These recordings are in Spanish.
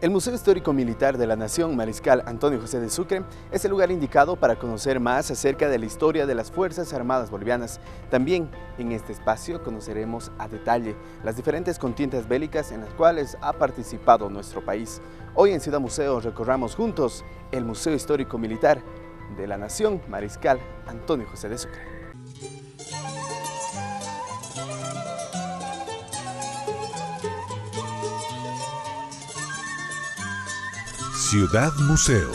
El Museo Histórico Militar de la Nación Mariscal Antonio José de Sucre es el lugar indicado para conocer más acerca de la historia de las Fuerzas Armadas Bolivianas. También en este espacio conoceremos a detalle las diferentes contiendas bélicas en las cuales ha participado nuestro país. Hoy en Ciudad Museo recorramos juntos el Museo Histórico Militar de la Nación Mariscal Antonio José de Sucre. Ciudad Museo.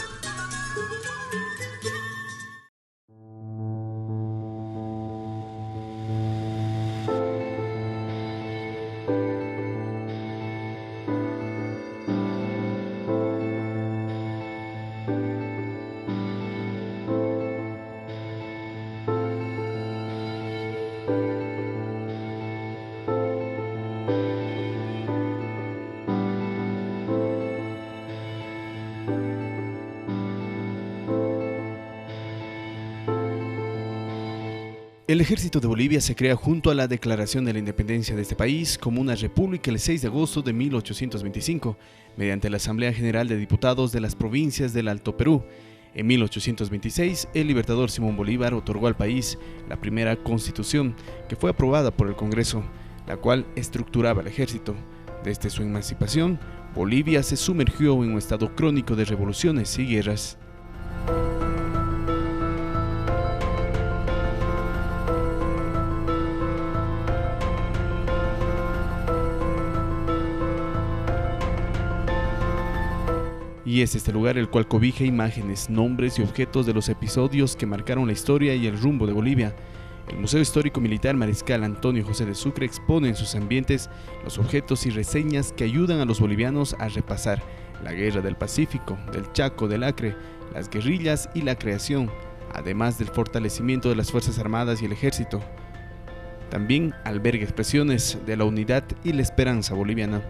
El Ejército de Bolivia se crea junto a la declaración de la independencia de este país como una república el 6 de agosto de 1825, mediante la Asamblea General de Diputados de las provincias del Alto Perú. En 1826, el libertador Simón Bolívar otorgó al país la primera constitución, que fue aprobada por el Congreso, la cual estructuraba el ejército. Desde su emancipación, Bolivia se sumergió en un estado crónico de revoluciones y guerras. Y es este lugar el cual cobija imágenes, nombres y objetos de los episodios que marcaron la historia y el rumbo de Bolivia. El Museo Histórico Militar Mariscal Antonio José de Sucre expone en sus ambientes los objetos y reseñas que ayudan a los bolivianos a repasar la Guerra del Pacífico, del Chaco, del Acre, las guerrillas y la creación, además del fortalecimiento de las Fuerzas Armadas y el Ejército. También alberga expresiones de la unidad y la esperanza boliviana.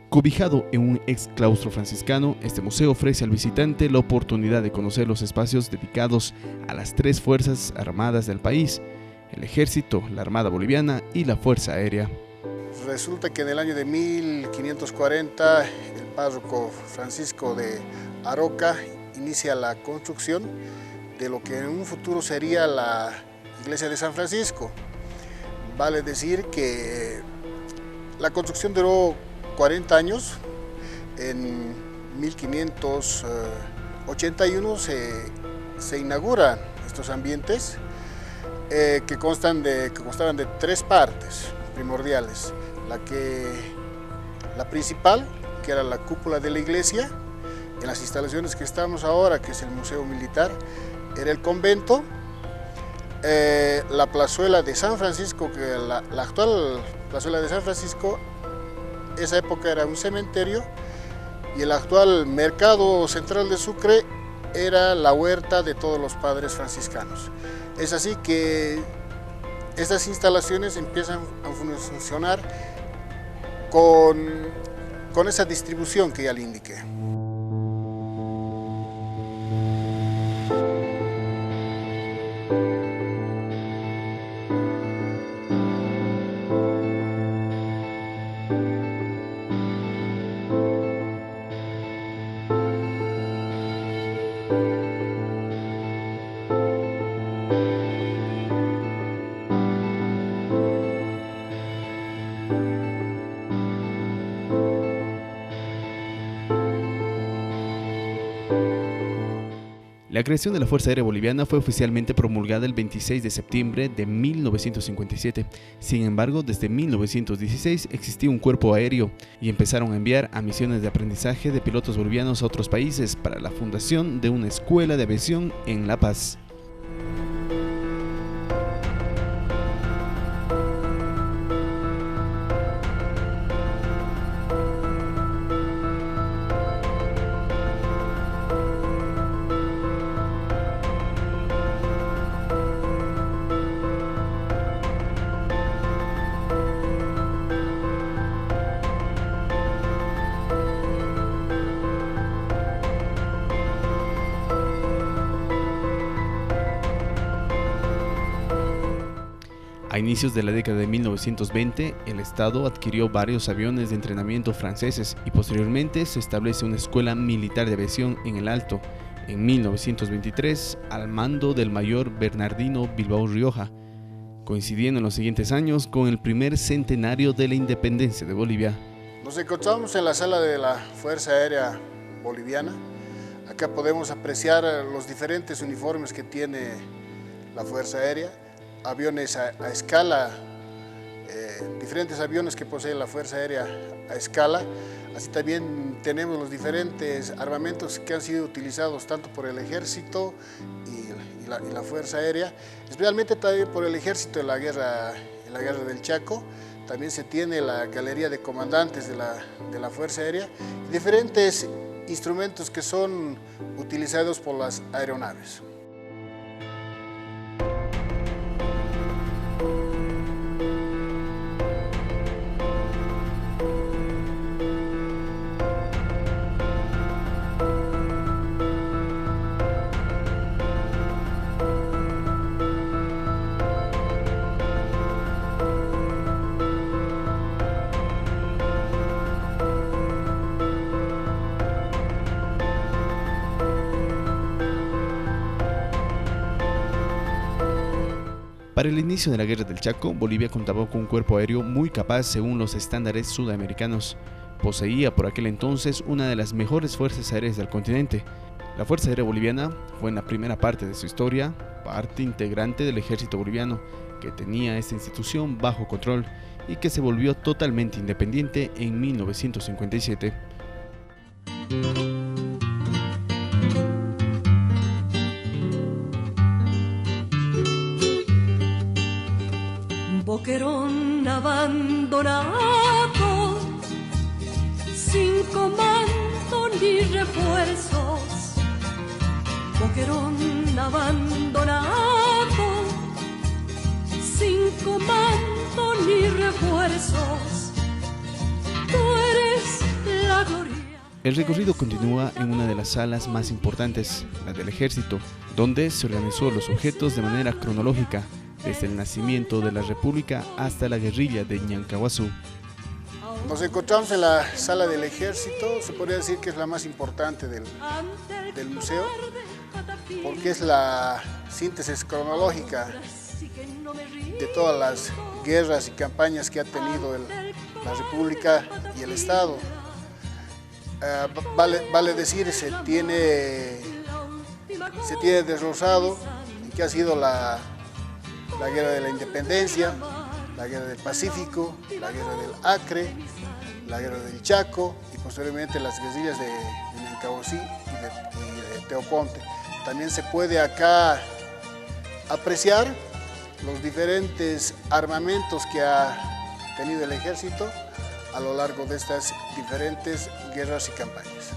Cobijado en un ex claustro franciscano, este museo ofrece al visitante la oportunidad de conocer los espacios dedicados a las tres fuerzas armadas del país: el Ejército, la Armada Boliviana y la Fuerza Aérea. Resulta que en el año de 1540 el párroco Francisco de Aroca inicia la construcción de lo que en un futuro sería la iglesia de San Francisco. Vale decir que la construcción duró 40 años. En 1581 se inauguran estos ambientes que constaban de tres partes primordiales. La principal, que era la cúpula de la iglesia, en las instalaciones que estamos ahora, que es el Museo Militar, era el convento, la plazuela de San Francisco, que la actual plazuela de San Francisco, esa época era un cementerio, y el actual mercado central de Sucre era la huerta de todos los padres franciscanos. Es así que estas instalaciones empiezan a funcionar con esa distribución que ya le indiqué. La creación de la Fuerza Aérea Boliviana fue oficialmente promulgada el 26 de septiembre de 1957. Sin embargo, desde 1916 existía un cuerpo aéreo y empezaron a enviar a misiones de aprendizaje de pilotos bolivianos a otros países para la fundación de una escuela de aviación en La Paz. A inicios de la década de 1920, el Estado adquirió varios aviones de entrenamiento franceses y posteriormente se establece una escuela militar de aviación en el Alto, en 1923, al mando del mayor Bernardino Bilbao Rioja, coincidiendo en los siguientes años con el primer centenario de la independencia de Bolivia. Nos encontramos en la sala de la Fuerza Aérea Boliviana. Acá podemos apreciar los diferentes uniformes que tiene la Fuerza Aérea, aviones a escala, diferentes aviones que posee la Fuerza Aérea a escala. Así también tenemos los diferentes armamentos que han sido utilizados tanto por el Ejército y la Fuerza Aérea, especialmente también por el Ejército en la guerra del Chaco. También se tiene la galería de comandantes de la Fuerza Aérea y diferentes instrumentos que son utilizados por las aeronaves. Para el inicio de la Guerra del Chaco, Bolivia contaba con un cuerpo aéreo muy capaz según los estándares sudamericanos. Poseía por aquel entonces una de las mejores fuerzas aéreas del continente. La Fuerza Aérea Boliviana fue en la primera parte de su historia parte integrante del ejército boliviano, que tenía esta institución bajo control y que se volvió totalmente independiente en 1957. Boquerón abandonado, sin comando ni refuerzos. Boquerón abandonado, sin comando ni refuerzos. Tú eres la gloria. El recorrido continúa en una de las salas más importantes, la del Ejército, donde se organizó los objetos de manera cronológica, desde el nacimiento de la República hasta la guerrilla de Ñancahuazú. Nos encontramos en la sala del Ejército, se podría decir que es la más importante del museo, porque es la síntesis cronológica de todas las guerras y campañas que ha tenido la República y el Estado. Vale decir, se tiene desglosado que ha sido la Guerra de la Independencia, la Guerra del Pacífico, la Guerra del Acre, la Guerra del Chaco y posteriormente las guerrillas de Ñancahuazú y de Teoponte. También se puede acá apreciar los diferentes armamentos que ha tenido el ejército a lo largo de estas diferentes guerras y campañas.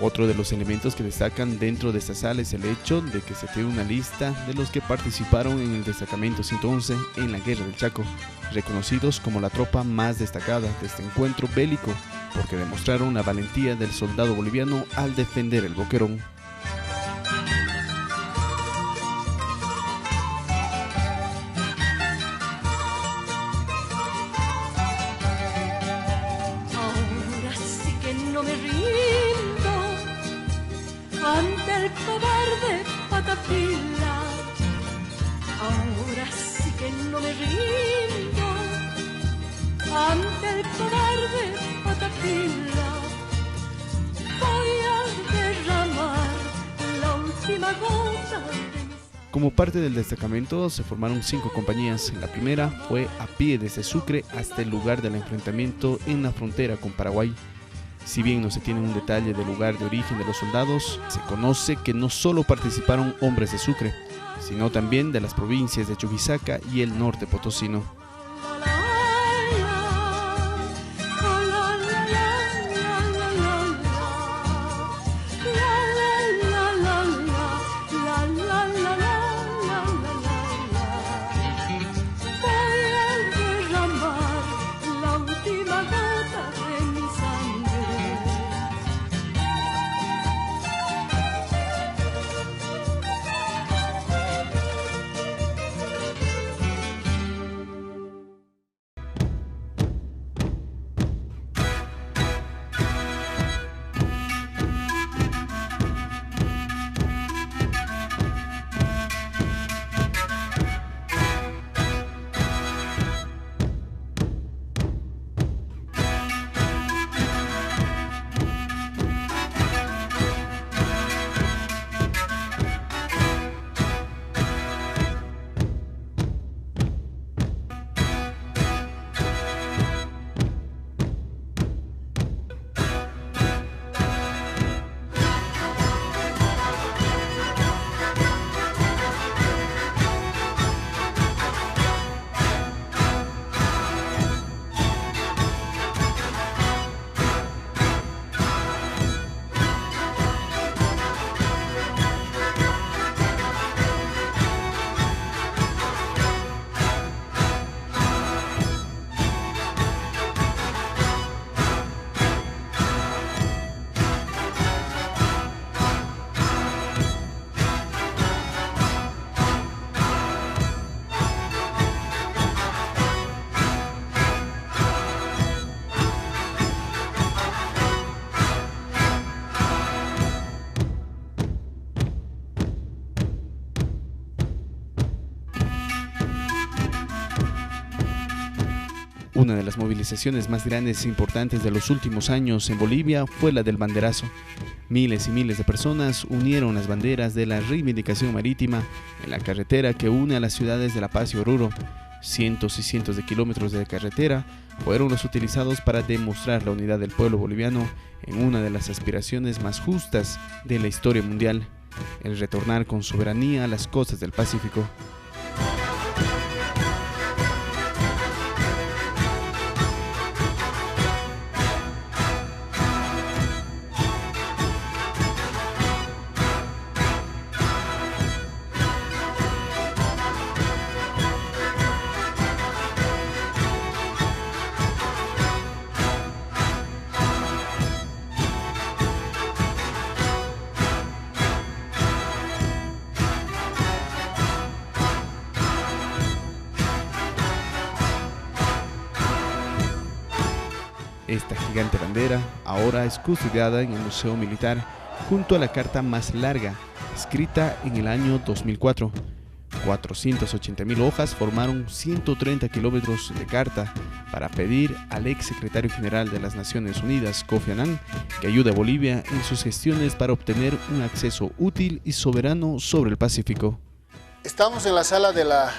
Otro de los elementos que destacan dentro de esta sala es el hecho de que se tiene una lista de los que participaron en el destacamento 111 en la Guerra del Chaco, reconocidos como la tropa más destacada de este encuentro bélico, porque demostraron la valentía del soldado boliviano al defender el Boquerón. Ahora sí que no me rindo ante el cobarde Patapila. Ahora sí que no me rindo ante el cobarde Patapila. Voy a derramar la última gota de mi sangre. Como parte del destacamento se formaron 5 compañías. La primera fue a pie desde Sucre hasta el lugar del enfrentamiento en la frontera con Paraguay. Si bien no se tiene un detalle del lugar de origen de los soldados, se conoce que no solo participaron hombres de Sucre, sino también de las provincias de Chuquisaca y el norte potosino. Una de las movilizaciones más grandes e importantes de los últimos años en Bolivia fue la del banderazo. Miles y miles de personas unieron las banderas de la reivindicación marítima en la carretera que une a las ciudades de La Paz y Oruro. Cientos y cientos de kilómetros de carretera fueron los utilizados para demostrar la unidad del pueblo boliviano en una de las aspiraciones más justas de la historia mundial, el retornar con soberanía a las costas del Pacífico. Esta gigante bandera ahora es custodiada en el Museo Militar junto a la carta más larga, escrita en el año 2004. 480.000 hojas formaron 130 kilómetros de carta para pedir al ex secretario general de las Naciones Unidas, Kofi Annan, que ayude a Bolivia en sus gestiones para obtener un acceso útil y soberano sobre el Pacífico. Estamos en la sala de la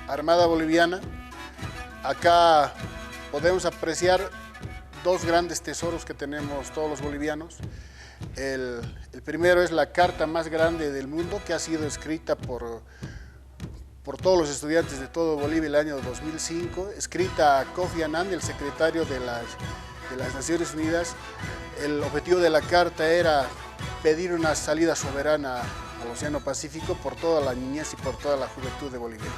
Armada Boliviana. Acá podemos apreciar dos grandes tesoros que tenemos todos los bolivianos. El primero es la carta más grande del mundo, que ha sido escrita por todos los estudiantes de todo Bolivia el año 2005, escrita a Kofi Annan, el secretario de las Naciones Unidas. El objetivo de la carta era pedir una salida soberana al Océano Pacífico por toda la niñez y por toda la juventud de Bolivia.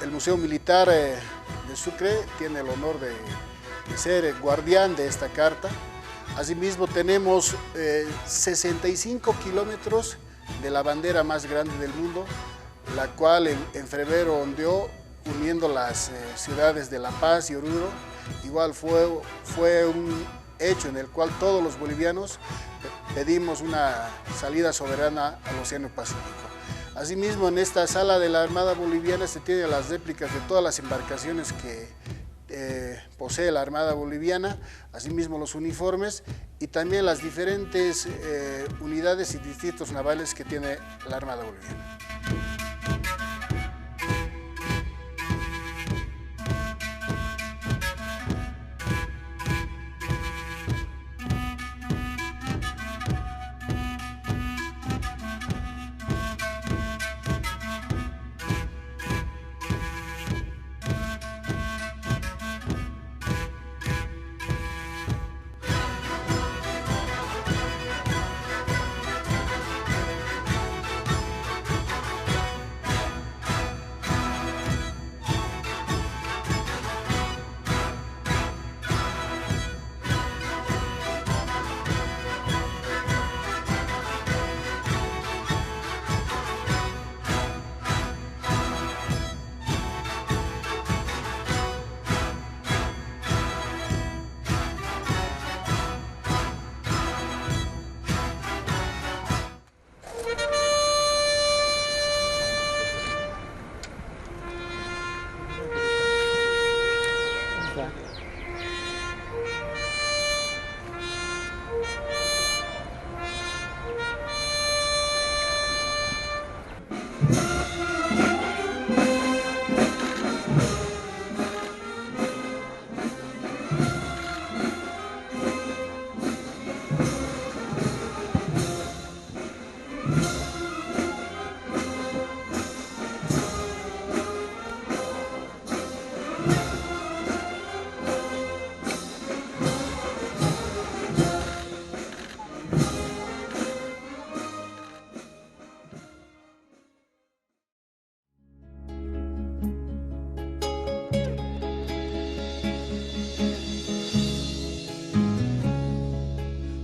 El Museo Militar de Sucre tiene el honor de ser guardián de esta carta. Asimismo tenemos 65 kilómetros de la bandera más grande del mundo, la cual en febrero ondeó uniendo las ciudades de La Paz y Oruro. Igual fue un hecho en el cual todos los bolivianos pedimos una salida soberana al Océano Pacífico. Asimismo, en esta sala de la Armada Boliviana se tienen las réplicas de todas las embarcaciones que posee la Armada Boliviana, asimismo los uniformes y también las diferentes unidades y distritos navales que tiene la Armada Boliviana.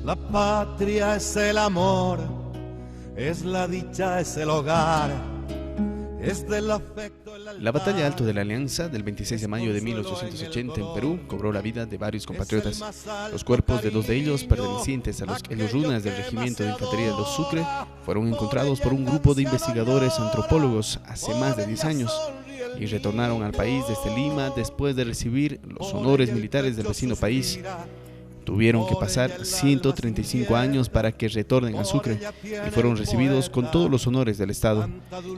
La patria es el amor, es la dicha, es el hogar, es del afecto. La batalla Alto de la Alianza del 26 de mayo de 1880 en Perú cobró la vida de varios compatriotas. Los cuerpos de dos de ellos, pertenecientes a los runas del Regimiento de Infantería de los Sucre, fueron encontrados por un grupo de investigadores antropólogos hace más de 10 años. y retornaron al país desde Lima después de recibir los honores militares del vecino país. Tuvieron que pasar 135 años para que retornen a Sucre y fueron recibidos con todos los honores del Estado.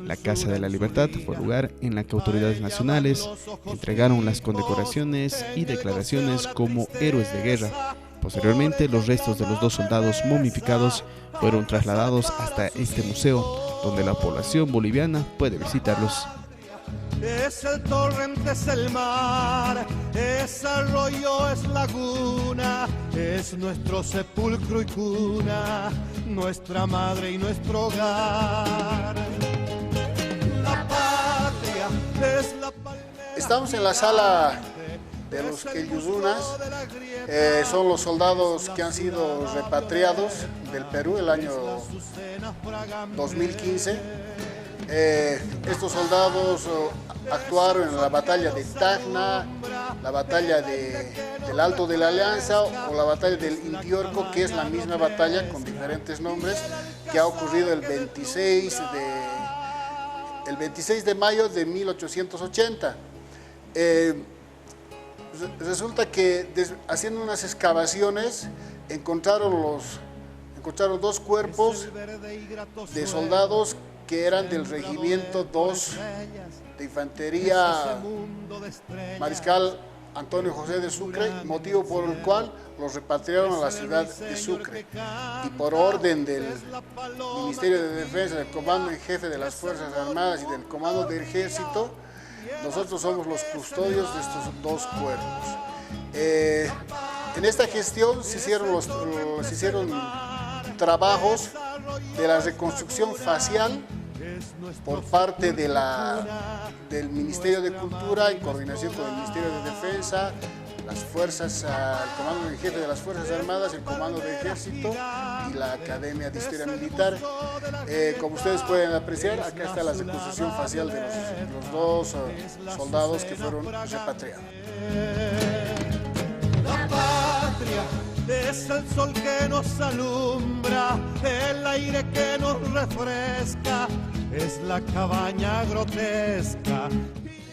La Casa de la Libertad fue el lugar en la que autoridades nacionales entregaron las condecoraciones y declaraciones como héroes de guerra. Posteriormente, los restos de los 2 soldados momificados fueron trasladados hasta este museo, donde la población boliviana puede visitarlos. Es el torrente, es el mar, es arroyo, es laguna, es nuestro sepulcro y cuna, nuestra madre y nuestro hogar. La patria es la palmera. Estamos en la sala de los Queyuzunas, son los soldados que han sido repatriados del Perú el año 2015. Estos soldados actuaron en la batalla de Tacna, la batalla del Alto de la Alianza o la batalla del Indiorco, que es la misma batalla con diferentes nombres, que ha ocurrido el 26 de mayo de 1880. Resulta que haciendo unas excavaciones encontraron 2 cuerpos de soldados que eran del regimiento 2 de infantería Mariscal Antonio José de Sucre, motivo por el cual los repatriaron a la ciudad de Sucre. Y por orden del Ministerio de Defensa, del Comando en Jefe de las Fuerzas Armadas y del Comando del Ejército, nosotros somos los custodios de estos 2 cuerpos. En esta gestión se hicieron trabajos de la reconstrucción facial por parte del Ministerio de Cultura en coordinación con el Ministerio de Defensa, las fuerzas, el Comando en Jefe de las Fuerzas Armadas, el Comando de Ejército y la Academia de Historia Militar. Como ustedes pueden apreciar, acá está la reconstrucción facial de los 2 soldados que fueron repatriados. La patria es el sol que nos alumbra, el aire que nos refresca, es la cabaña grotesca.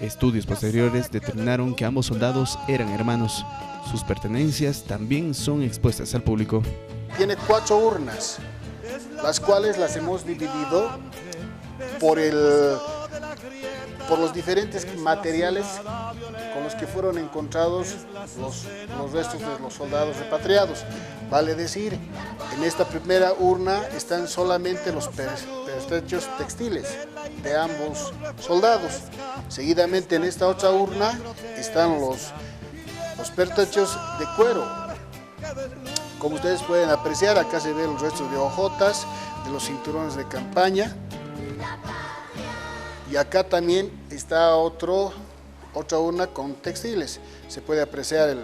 Estudios posteriores determinaron que ambos soldados eran hermanos. Sus pertenencias también son expuestas al público. Tiene 4 urnas, las cuales las hemos dividido por los diferentes materiales con los que fueron encontrados los restos de los soldados repatriados. Vale decir, en esta primera urna están solamente los pertrechos textiles de ambos soldados. Seguidamente en esta otra urna están los pertrechos de cuero. Como ustedes pueden apreciar, acá se ven los restos de hojotas, de los cinturones de campaña. Y acá también está otra urna con textiles. Se puede apreciar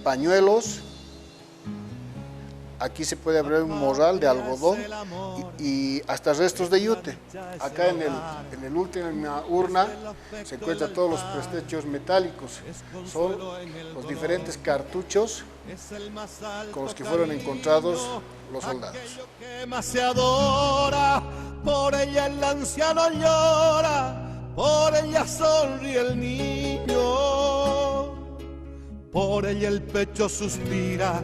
pañuelos. Aquí se puede ver un morral de algodón y hasta restos de yute. Acá en el última urna se encuentran todos los pertrechos metálicos. Son los diferentes cartuchos con los que fueron encontrados los soldados. Se adora, por ella el anciano llora, por ella sonríe el niño, por ella el pecho suspira,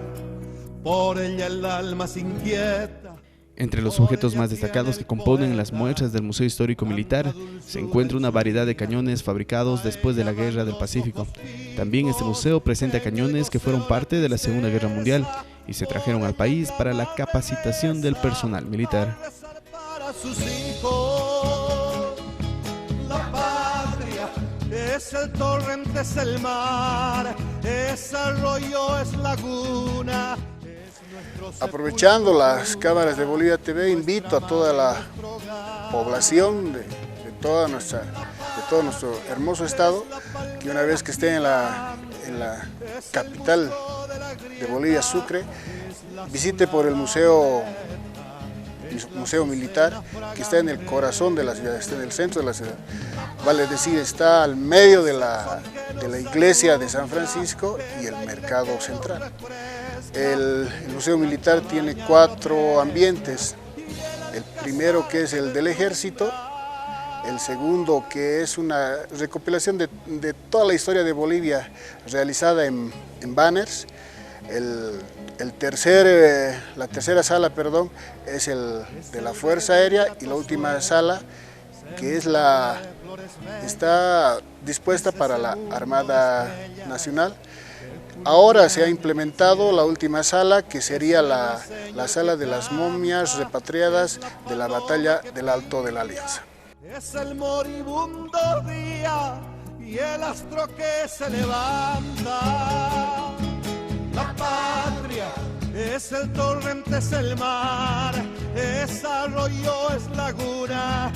por ella el alma se inquieta. Entre los objetos más destacados que componen las muestras del Museo Histórico Militar se encuentra una variedad de cañones fabricados después de la Guerra del Pacífico. También este museo presenta cañones que fueron parte de la Segunda Guerra Mundial y se trajeron al país para la capacitación del personal militar. Sus hijos, la patria es el torrente, es el mar, es arroyo, es laguna. Aprovechando las cámaras de Bolivia TV, invito a toda la población de todo nuestro hermoso estado, que una vez que esté en la capital de Bolivia, Sucre, visite por el Museo Militar, que está en el corazón de la ciudad, está en el centro de la ciudad. Vale decir, está al medio de la iglesia de San Francisco y el mercado central. El Museo Militar tiene 4 ambientes. El primero, que es el del Ejército, El segundo, que es una recopilación de toda la historia de Bolivia realizada en banners. La tercera sala, perdón, es el de la Fuerza Aérea, y la última sala, que está dispuesta para la Armada Nacional. Ahora se ha implementado la última sala, que sería la sala de las momias repatriadas de la batalla del Alto de la Alianza. Es el moribundo día y el astro que se levanta. La patria es el torrente, es el mar, es arroyo, es laguna,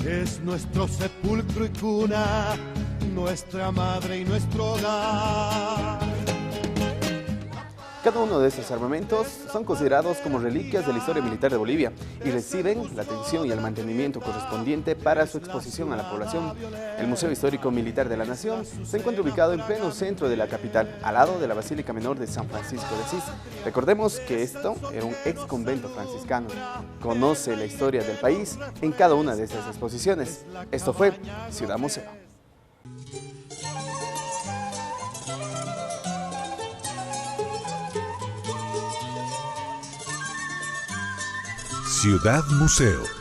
es nuestro sepulcro y cuna, nuestra madre y nuestro hogar. Cada uno de estos armamentos son considerados como reliquias de la historia militar de Bolivia y reciben la atención y el mantenimiento correspondiente para su exposición a la población. El Museo Histórico Militar de la Nación se encuentra ubicado en pleno centro de la capital, al lado de la Basílica Menor de San Francisco de Asís. Recordemos que esto era un ex convento franciscano. Conoce la historia del país en cada una de estas exposiciones. Esto fue Ciudad Museo. Ciudad Museo.